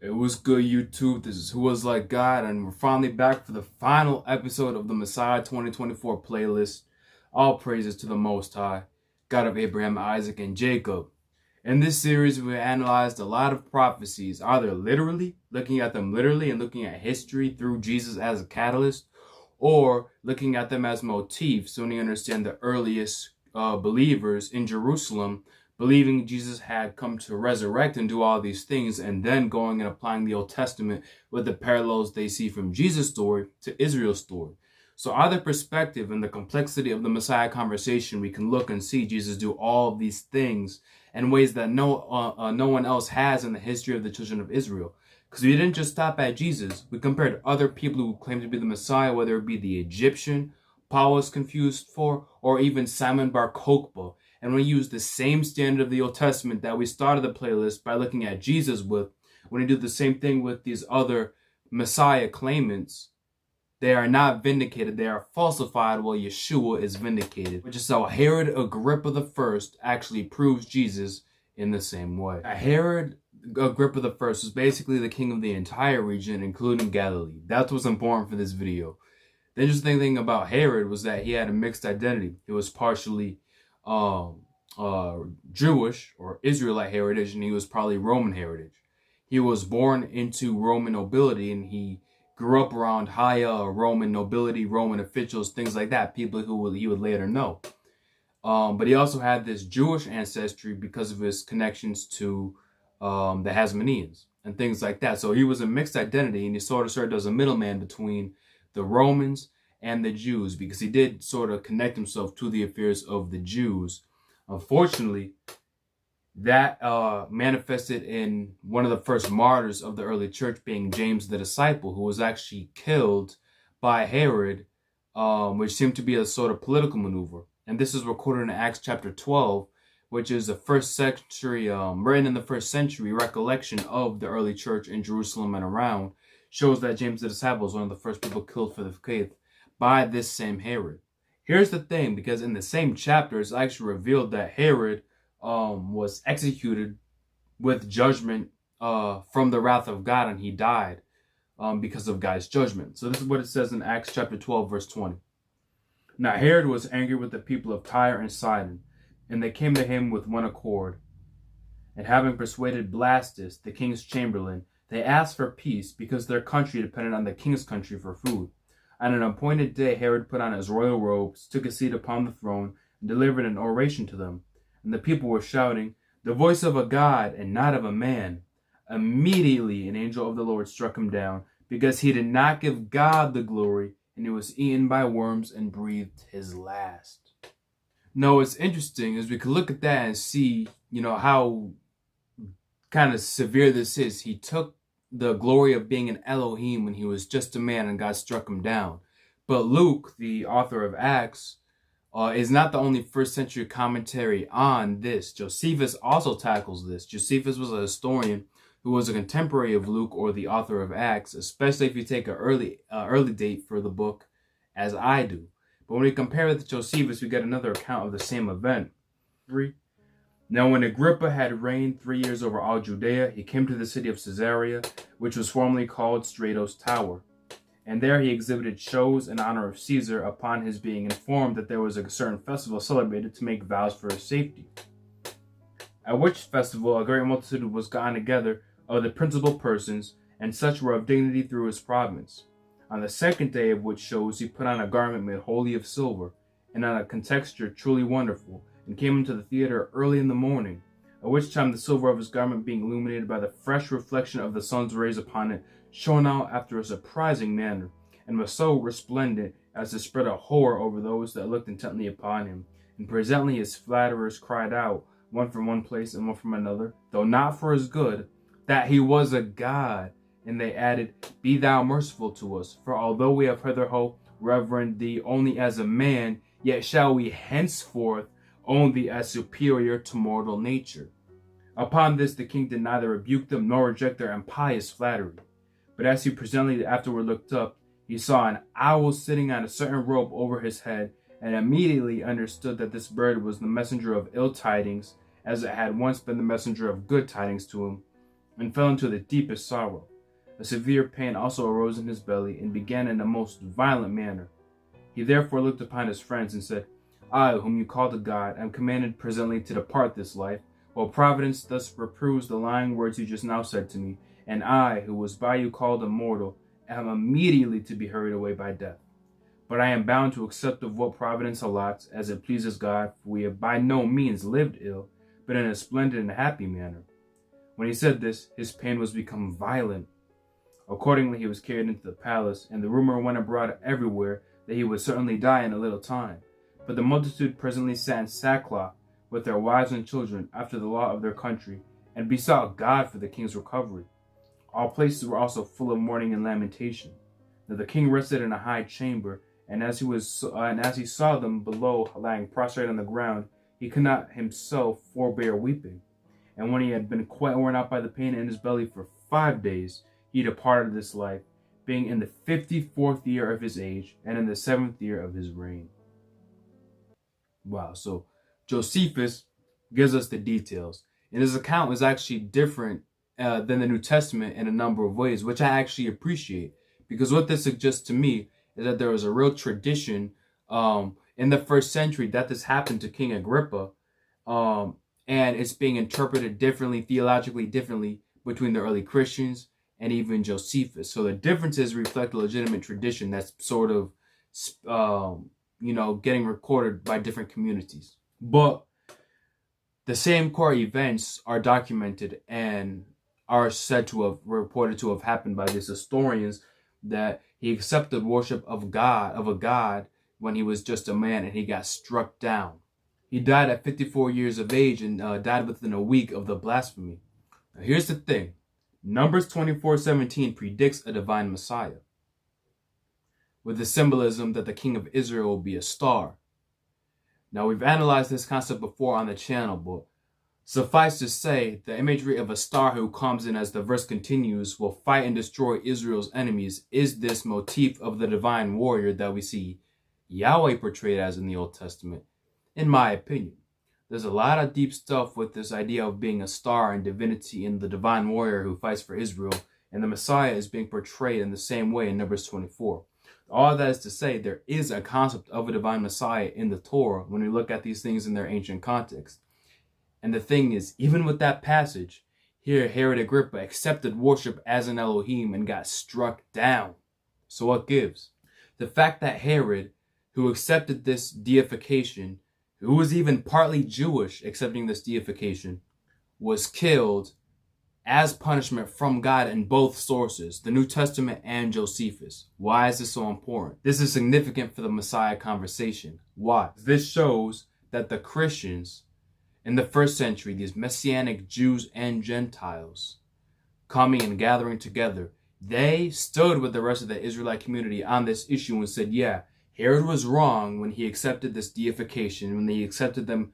It was good, YouTube. This is Who Was Like God, and we're finally back for the final episode of the Messiah 2024 playlist. All praises to the Most High, God of Abraham, Isaac, and Jacob. In this series, we analyzed a lot of prophecies, either literally, looking at them literally and looking at history through Jesus as a catalyst, or looking at them as motifs, so we understand the earliest believers in Jerusalem believing Jesus had come to resurrect and do all these things, and then going and applying the Old Testament with the parallels they see from Jesus' story to Israel's story. So either perspective and the complexity of the Messiah conversation, we can look and see Jesus do all of these things in ways that no one else has in the history of the children of Israel. Because we didn't just stop at Jesus. We compared other people who claimed to be the Messiah, whether it be the Egyptian Paul was confused for, or even Simon Bar Kokhba. And we use the same standard of the Old Testament that we started the playlist by looking at Jesus with. When we do the same thing with these other Messiah claimants, they are not vindicated. They are falsified while Yeshua is vindicated, which is how Herod Agrippa I actually proves Jesus in the same way. Herod Agrippa I was basically the king of the entire region, including Galilee. That's what's important for this video. The interesting thing about Herod was that he had a mixed identity. He was partially Jewish or Israelite heritage, and he was probably Roman heritage. He was born into Roman nobility, and he grew up around high Roman nobility, Roman officials, things like that, people who he would later know. But he also had this Jewish ancestry because of his connections to the Hasmoneans and things like that. So he was a mixed identity, and he sort of served as a middleman between the Romans and the Jews, because he did sort of connect himself to the affairs of the Jews. Unfortunately, that manifested in one of the first martyrs of the early church being James the disciple, who was actually killed by Herod, which seemed to be a sort of political maneuver. And this is recorded in Acts chapter 12, which is the first century, written in the first century recollection of the early church in Jerusalem and around, shows that James the disciple was one of the first people killed for the faith by this same Herod. Here's the thing, because in the same chapter, it's actually revealed that Herod was executed with judgment from the wrath of God, and he died because of God's judgment. So this is what it says in Acts chapter 12, verse 20. Now Herod was angry with the people of Tyre and Sidon, and they came to him with one accord. And having persuaded Blastus, the king's chamberlain, they asked for peace, because their country depended on the king's country for food. On an appointed day, Herod put on his royal robes, took a seat upon the throne, and delivered an oration to them. And the people were shouting, "The voice of a God and not of a man." Immediately an angel of the Lord struck him down, because he did not give God the glory, and he was eaten by worms and breathed his last. Now, what's interesting is we can look at that and see, how kind of severe this is. He took the glory of being an Elohim when he was just a man, and God struck him down. But Luke, the author of Acts, is not the only first century commentary on this. Josephus also tackles this. Josephus was a historian who was a contemporary of Luke, or the author of Acts, especially if you take an early date for the book, as I do. But when we compare it to Josephus, we get another account of the same event. 3. Now when Agrippa had reigned 3 years over all Judea, he came to the city of Caesarea, which was formerly called Strato's Tower. And there he exhibited shows in honor of Caesar, upon his being informed that there was a certain festival celebrated to make vows for his safety. At which festival a great multitude was gotten together of the principal persons, and such were of dignity through his province. On the second day of which shows he put on a garment made wholly of silver, and on a contexture truly wonderful, and came into the theater early in the morning, at which time the silver of his garment, being illuminated by the fresh reflection of the sun's rays upon it, shone out after a surprising manner, and was so resplendent as to spread a horror over those that looked intently upon him. And presently his flatterers cried out, one from one place and one from another, though not for his good, that he was a god. And they added, "Be thou merciful to us, for although we have hitherto reverenced thee only as a man, yet shall we henceforth own thee as superior to mortal nature." Upon this the king did neither rebuke them nor reject their impious flattery. But as he presently afterward looked up, he saw an owl sitting on a certain rope over his head, and immediately understood that this bird was the messenger of ill tidings, as it had once been the messenger of good tidings to him. and fell into the deepest sorrow. A severe pain also arose in his belly, and began in a most violent manner. He therefore looked upon his friends, and said, I, whom you call to God, am commanded presently to depart this life, while Providence thus reproves the lying words you just now said to me, and I, who was by you called immortal, am immediately to be hurried away by death. But I am bound to accept of what Providence allots, as it pleases God, for we have by no means lived ill, but in a splendid and happy manner. When he said this, his pain was become violent. Accordingly, he was carried into the palace, and the rumor went abroad everywhere that he would certainly die in a little time. But the multitude presently sat in sackcloth with their wives and children after the law of their country, and besought God for the king's recovery. All places were also full of mourning and lamentation. Now the king rested in a high chamber, and as he saw them below lying prostrate on the ground, he could not himself forbear weeping. And when he had been quite worn out by the pain in his belly for 5 days, he departed this life, being in the 54th year of his age, and in the 7th year of his reign. Wow, so Josephus gives us the details. And his account is actually different than the New Testament in a number of ways, which I actually appreciate. Because what this suggests to me is that there was a real tradition in the first century that this happened to King Agrippa. And it's being interpreted differently, theologically differently, between the early Christians and even Josephus. So the differences reflect a legitimate tradition that's sort of, getting recorded by different communities. But the same core events are documented and are said to have reported to have happened by these historians, that he accepted worship of a god when he was just a man, and he got struck down. He died at 54 years of age and died within a week of the blasphemy. Now here's the thing. Numbers 24:17 predicts a divine Messiah, with the symbolism that the king of Israel will be a star. Now we've analyzed this concept before on the channel, but suffice to say, the imagery of a star who comes in as the verse continues, will fight and destroy Israel's enemies, is this motif of the divine warrior that we see Yahweh portrayed as in the Old Testament, in my opinion. There's a lot of deep stuff with this idea of being a star and divinity in the divine warrior who fights for Israel, and the Messiah is being portrayed in the same way in Numbers 24. All that is to say, there is a concept of a divine Messiah in the Torah when we look at these things in their ancient context. And the thing is, even with that passage, here Herod Agrippa accepted worship as an Elohim and got struck down. So what gives? The fact that Herod, who accepted this deification, who was even partly Jewish accepting this deification, was killed as punishment from God in both sources, the New Testament and Josephus. Why is this so important? This is significant for the Messiah conversation. Why? This shows that the Christians in the first century, these Messianic Jews and Gentiles coming and gathering together, they stood with the rest of the Israelite community on this issue and said, yeah, Herod was wrong when he accepted this deification, when he accepted them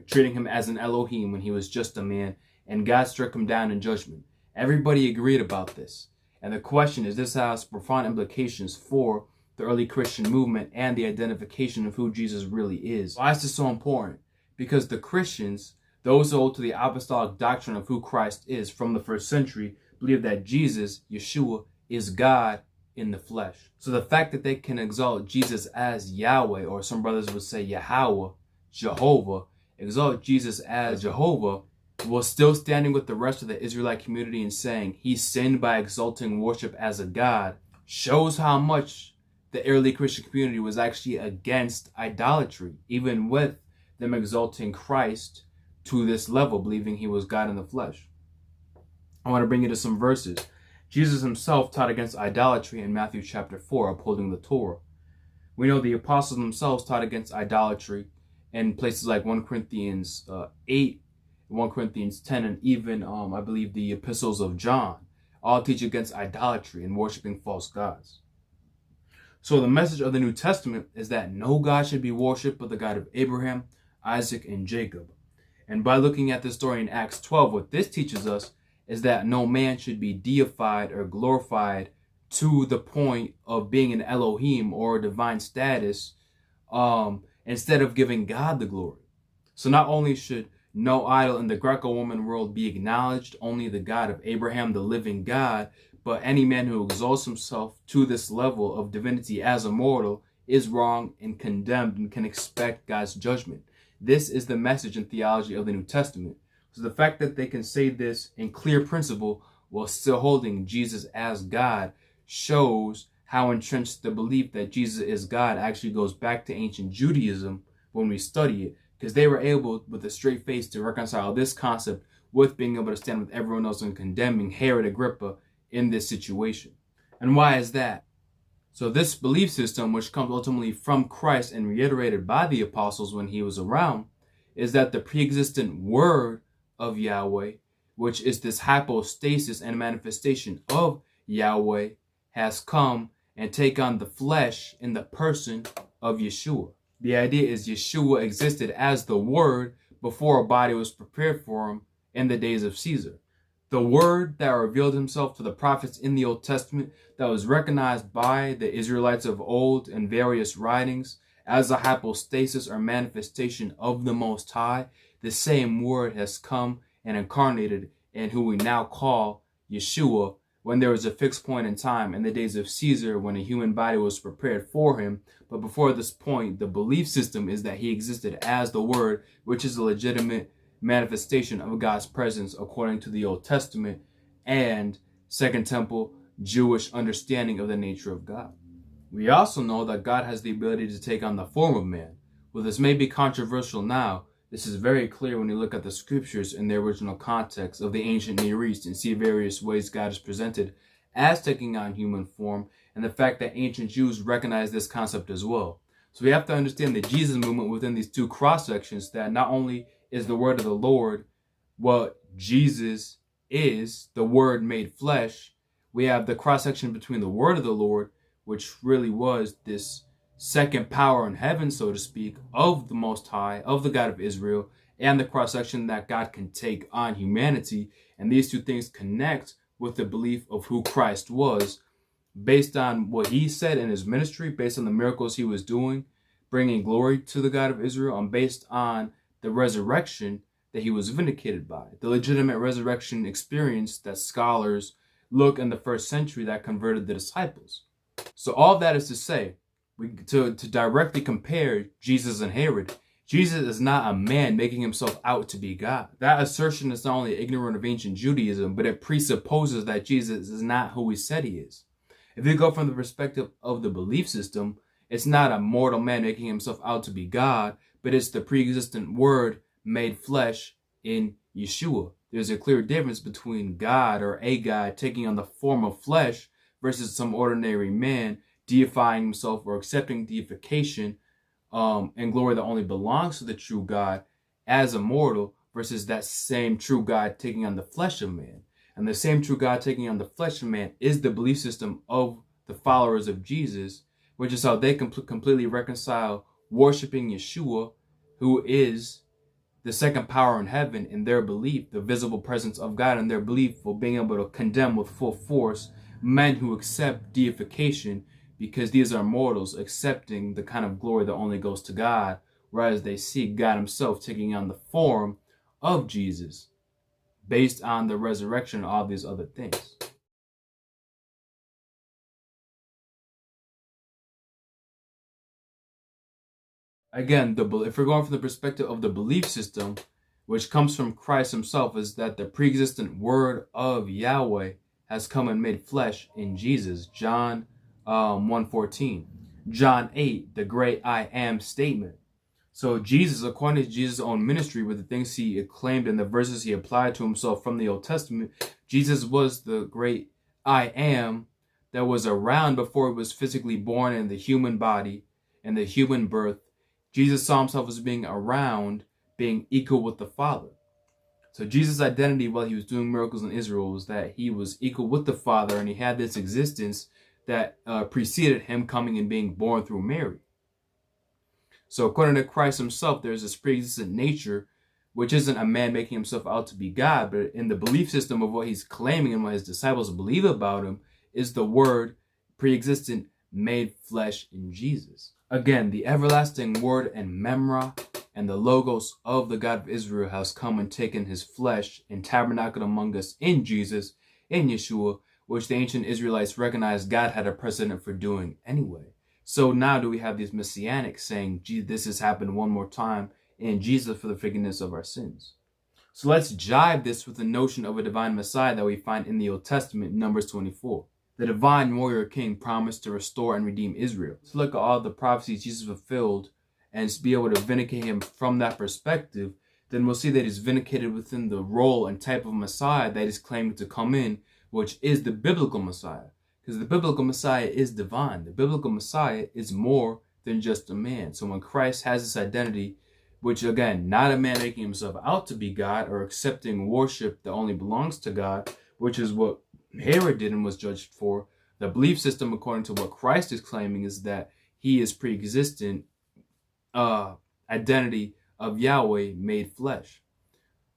treating him as an Elohim when he was just a man, and God struck him down in judgment. Everybody agreed about this. And the question is, this has profound implications for the early Christian movement and the identification of who Jesus really is. Why is this so important? Because the Christians, those who hold to the apostolic doctrine of who Christ is from the first century, believe that Jesus, Yeshua, is God in the flesh. So the fact that they can exalt Jesus as Yahweh, or some brothers would say Yahweh, Jehovah, exalt Jesus as Jehovah, while still standing with the rest of the Israelite community and saying he sinned by exalting worship as a god, shows how much the early Christian community was actually against idolatry, even with them exalting Christ to this level, believing he was God in the flesh. I want to bring you to some verses. Jesus himself taught against idolatry in Matthew chapter 4, upholding the Torah. We know the apostles themselves taught against idolatry in places like 1 Corinthians 8, 1 Corinthians 10, and even, I believe, the epistles of John, all teach against idolatry and worshiping false gods. So the message of the New Testament is that no God should be worshipped but the God of Abraham, Isaac, and Jacob. And by looking at the story in Acts 12, what this teaches us is that no man should be deified or glorified to the point of being an Elohim or a divine status, instead of giving God the glory. So not only should no idol in the Greco-Roman world be acknowledged, only the God of Abraham, the living God. But any man who exalts himself to this level of divinity as a mortal is wrong and condemned and can expect God's judgment. This is the message and theology of the New Testament. So the fact that they can say this in clear principle while still holding Jesus as God shows how entrenched the belief that Jesus is God actually goes back to ancient Judaism when we study it, because they were able, with a straight face, to reconcile this concept with being able to stand with everyone else and condemning Herod Agrippa in this situation. And why is that? So this belief system, which comes ultimately from Christ and reiterated by the apostles when he was around, is that the pre-existent word of Yahweh, which is this hypostasis and manifestation of Yahweh, has come and take on the flesh in the person of Yeshua. The idea is Yeshua existed as the Word before a body was prepared for him in the days of Caesar. The Word that revealed himself to the prophets in the Old Testament, that was recognized by the Israelites of old in various writings as a hypostasis or manifestation of the Most High, the same Word has come and incarnated in who we now call Yeshua, when there was a fixed point in time in the days of Caesar when a human body was prepared for him. But before this point, the belief system is that he existed as the Word, which is a legitimate manifestation of God's presence according to the Old Testament and Second Temple Jewish understanding of the nature of God. We also know that God has the ability to take on the form of man. While this may be controversial now, this is very clear when you look at the scriptures in their original context of the ancient Near East and see various ways God is presented as taking on human form, and the fact that ancient Jews recognize this concept as well. So we have to understand the Jesus movement within these two cross sections, that not only is the word of the Lord what Jesus is, the word made flesh, we have the cross section between the word of the Lord, which really was this second power in heaven, so to speak, of the Most High, of the God of Israel, and the cross-section that God can take on humanity. And these two things connect with the belief of who Christ was, based on what he said in his ministry, based on the miracles he was doing, bringing glory to the God of Israel, and based on the resurrection that he was vindicated by, the legitimate resurrection experience that scholars look in the first century that converted the disciples. So all that is to say, to directly compare Jesus and Herod, Jesus is not a man making himself out to be God. That assertion is not only ignorant of ancient Judaism, but it presupposes that Jesus is not who he said he is. If you go from the perspective of the belief system, it's not a mortal man making himself out to be God, but it's the pre-existent Word made flesh in Yeshua. There's a clear difference between God or a God taking on the form of flesh versus some ordinary man deifying himself or accepting deification and glory that only belongs to the true God as a mortal, versus that same true God taking on the flesh of man. And the same true God taking on the flesh of man is the belief system of the followers of Jesus, which is how they completely reconcile worshiping Yeshua, who is the second power in heaven, in their belief, the visible presence of God, in their belief for being able to condemn with full force men who accept deification, because these are mortals accepting the kind of glory that only goes to God, whereas they see God himself taking on the form of Jesus based on the resurrection and all these other things. Again, if we're going from the perspective of the belief system, which comes from Christ himself, is that the pre-existent word of Yahweh has come and made flesh in Jesus. John 1:14. John 8, the great I am statement. So Jesus, according to Jesus' own ministry, with the things he acclaimed and the verses he applied to himself from the Old Testament, Jesus was the great I am that was around before he was physically born in the human body and the human birth. Jesus saw himself as being around, being equal with the Father. So Jesus' identity while he was doing miracles in Israel was that he was equal with the Father, and he had this existence that preceded him coming and being born through Mary. So according to Christ himself, there's this pre-existent nature, which isn't a man making himself out to be God, but in the belief system of what he's claiming and what his disciples believe about him is the Word pre-existent made flesh in Jesus. Again, the everlasting Word and Memra And the logos of the God of Israel has come and taken his flesh and tabernacled among us in Jesus, in Yeshua, which the ancient Israelites recognized God had a precedent for doing anyway. So now do we have these messianics saying, gee, this has happened one more time in Jesus for the forgiveness of our sins. So let's jibe this with the notion of a divine Messiah that we find in the Old Testament, Numbers 24. The divine warrior king promised to restore and redeem Israel. To look at all the prophecies Jesus fulfilled and to be able to vindicate him from that perspective, then we'll see that he's vindicated within the role and type of Messiah that he's claiming to come in, which is the biblical Messiah. Because the biblical Messiah is divine. The biblical Messiah is more than just a man. So when Christ has this identity, which again, not a man making himself out to be God or accepting worship that only belongs to God, which is what Herod did and was judged for. The belief system, according to what Christ is claiming, is that he is pre-existent identity of Yahweh made flesh.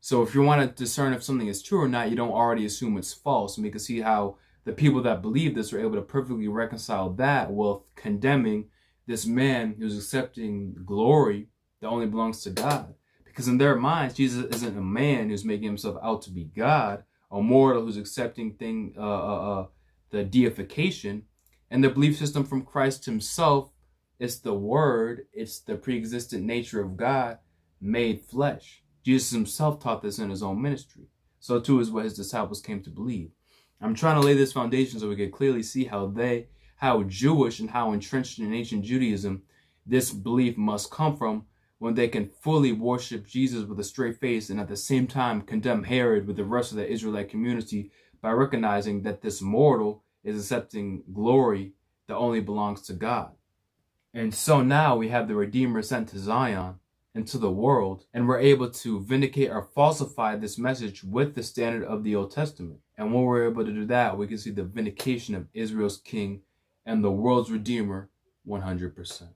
So if you want to discern if something is true or not, you don't already assume it's false. And we can see how the people that believe this are able to perfectly reconcile that with condemning this man who's accepting glory that only belongs to God. Because in their minds, Jesus isn't a man who's making himself out to be God, a mortal who's accepting the deification. And the belief system from Christ himself, it's the word, it's the pre-existent nature of God made flesh. Jesus himself taught this in his own ministry. So too is what his disciples came to believe. I'm trying to lay this foundation so we can clearly see how Jewish and how entrenched in ancient Judaism this belief must come from, when they can fully worship Jesus with a straight face and at the same time condemn Herod with the rest of the Israelite community by recognizing that this mortal is accepting glory that only belongs to God. And so now we have the Redeemer sent to Zion and to the world, and we're able to vindicate or falsify this message with the standard of the Old Testament. And when we're able to do that, we can see the vindication of Israel's king and the world's Redeemer 100%.